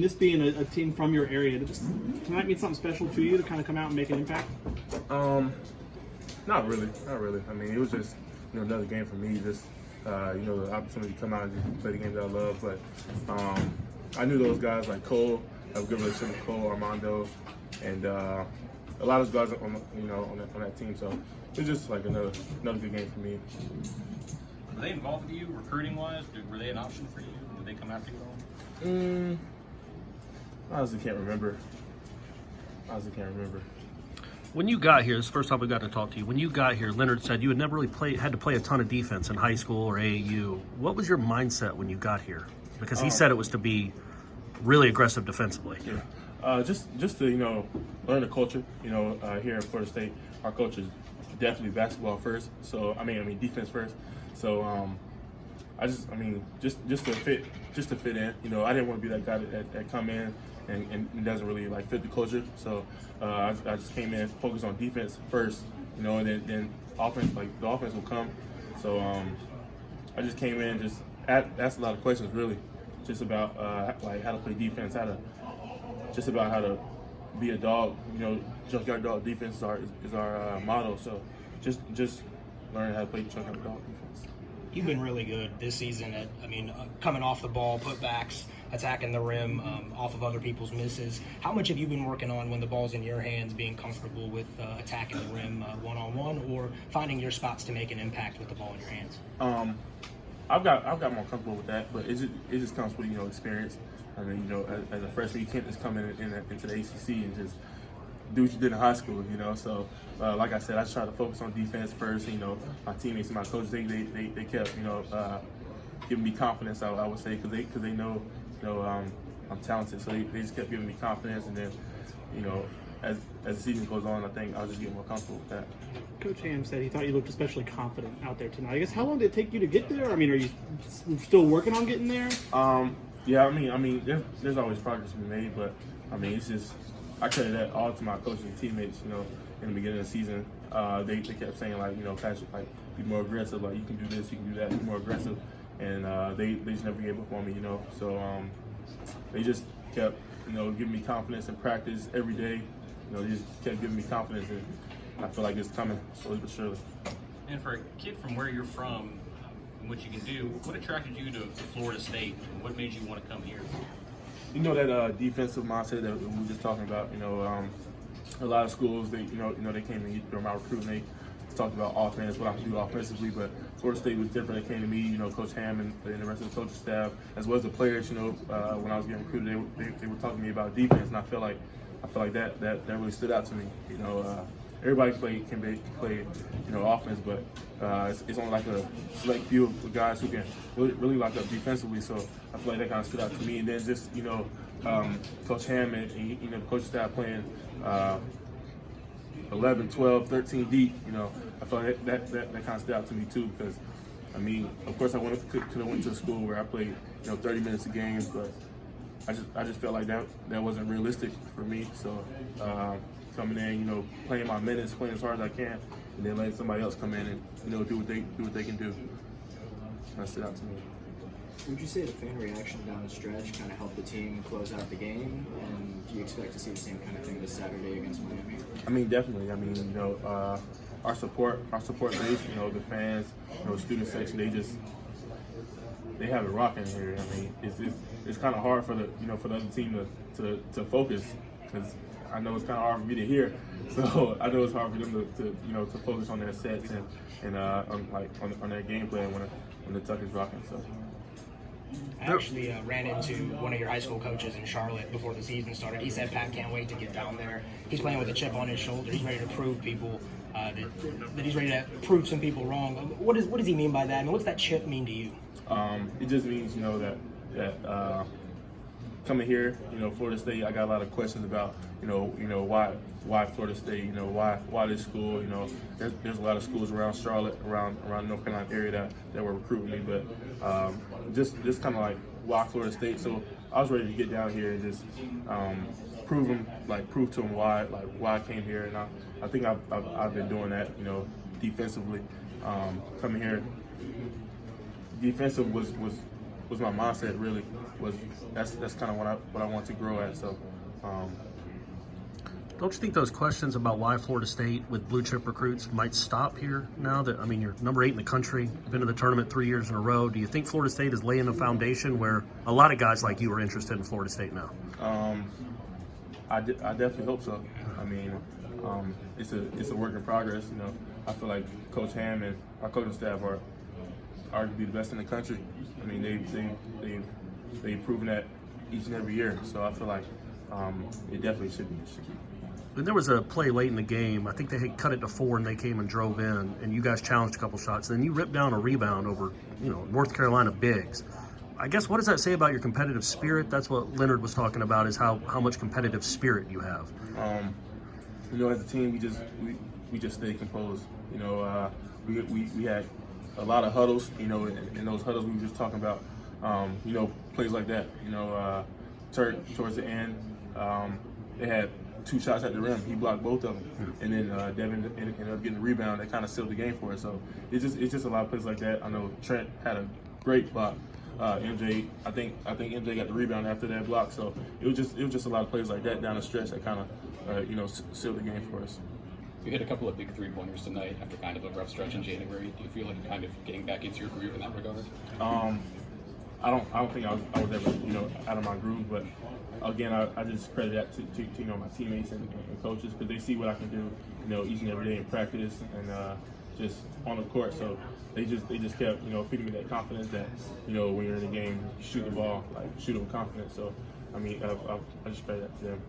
This being a team from your area, can that mean something special to you to kind of come out and make an impact? Not really. I mean, it was just another game for me. Just the opportunity to come out and just play the game that I love. But I knew those guys like Cole. I have a good relationship with Cole, Armando, and a lot of guys on that team. So it was just like another good game for me. Were they involved with you recruiting wise? Were they an option for you? Did they come after you? I honestly can't remember. When you got here, this is the first time we got to talk to you. When you got here, Leonard said you had never really had to play a ton of defense in high school or AAU. What was your mindset when you got here? Because he said it was to be really aggressive defensively. Yeah, just to learn the culture. Here at Florida State, our culture is definitely basketball first. So I mean defense first. So just to fit in. I didn't want to be that guy that come in and doesn't really fit the culture. So I just came in, focused on defense first, and then offense, the offense will come. So I just came in, just asked a lot of questions, really, just about how to play defense, how to be a dog. Junkyard dog defense is our motto. So just learning how to play junkyard dog defense. You've been really good this season at, coming off the ball, putbacks, attacking the rim, off of other people's misses. How much have you been working on when the ball's in your hands, being comfortable with attacking the rim one-on-one, or finding your spots to make an impact with the ball in your hands? I've got more comfortable with that, but it just comes with experience. I mean, as a freshman, you can't just come into the ACC and just do what you did in high school, So, like I said, I just try to focus on defense first. My teammates and my coaches, they kept, giving me confidence. I would say because they know, I'm talented, so they just kept giving me confidence. And then, as the season goes on, I think I'll just get more comfortable with that. Coach Ham said he thought you looked especially confident out there tonight. I guess how long did it take you to get there? I mean, are you still working on getting there? Yeah, there's always progress to be made, but it's just. I credit that all to my coaches and teammates. In the beginning of the season, they kept saying Patrick, be more aggressive. You can do this, you can do that. Be more aggressive, and they just never gave up on me. So they just kept giving me confidence in practice every day. They just kept giving me confidence, and I feel like it's coming slowly but surely. And for a kid from where you're from, and what you can do, what attracted you to Florida State, and what made you want to come here? That defensive mindset that we were just talking about. A lot of schools they came in during my recruiting. They talked about offense, what I could do offensively, but Florida State was different. They came to me, Coach Ham and the rest of the coaching staff, as well as the players. When I was getting recruited, they were talking to me about defense, and I feel like that really stood out to me. Everybody can play offense, but it's only a select few of guys who can really lock up defensively. So I feel like that kind of stood out to me. And then just Coach Ham and the coaching staff playing 11, 12, 13 deep. I feel like that kind of stood out to me too, because of course I could have went to a school where I played 30 minutes a game, but I just felt like that wasn't realistic for me. So coming in, playing my minutes, playing as hard as I can, and then letting somebody else come in and do what they can do. That stood out to me. Would you say the fan reaction down the stretch kind of helped the team close out the game? And do you expect to see the same kind of thing this Saturday against Miami? Definitely. Our support base, the fans, student section, they have it rocking here. It's kind of hard for the other team to focus, because I know it's kind of hard for me to hear. So I know it's hard for them to focus on their sets and on their game plan when the tuck is rocking. So. I actually ran into one of your high school coaches in Charlotte before the season started. He said Pat can't wait to get down there. He's playing with a chip on his shoulder. He's ready to prove people that he's ready to prove some people wrong. What does he mean by that? What's that chip mean to you? It just means that coming here, Florida State, I got a lot of questions about why Florida State, why this school. There's a lot of schools around Charlotte, around North Carolina area that were recruiting me, but just kind of why Florida State. So I was ready to get down here and just prove to them why I came here, and I think I've been doing that, defensively. Coming here, defensive was was my mindset. Really, was that's kind of what I want to grow at. So. Don't you think those questions about why Florida State with blue chip recruits might stop here now that, I mean, you're number 8 in the country, been to the tournament 3 years in a row. Do you think Florida State is laying a foundation where a lot of guys like you are interested in Florida State now? I definitely hope so. I mean, it's a work in progress. You know, I feel like Coach Ham and our coaching staff are arguably the best in the country. I mean, they've proven that each and every year. So I feel like it definitely should be. And there was a play late in the game. I think they had cut it to 4 and they came and drove in, and you guys challenged a couple shots. Then you ripped down a rebound over, North Carolina bigs. I guess, what does that say about your competitive spirit? That's what Leonard was talking about, is how much competitive spirit you have. As a team, we just stay composed. We had a lot of huddles. In those huddles we were just talking about. Plays like that. Towards the end, they had 2 shots at the rim. He blocked both of them, and then Devin ended up getting the rebound. That kind of sealed the game for us. So it's just a lot of plays like that. I know Trent had a great block. MJ, I think MJ got the rebound after that block. So it was just a lot of plays like that down the stretch that kind of sealed the game for us. You hit a couple of big 3-pointers tonight after kind of a rough stretch in January. Do you feel like you're kind of getting back into your groove in that regard? I don't think I was ever out of my groove, but again, I just credit that to my teammates and coaches, because they see what I can do each and every day in practice and just on the court. So they just kept feeding me that confidence that when you're in the game, you shoot the ball, shoot it with confidence. So I mean, I just credit that to them.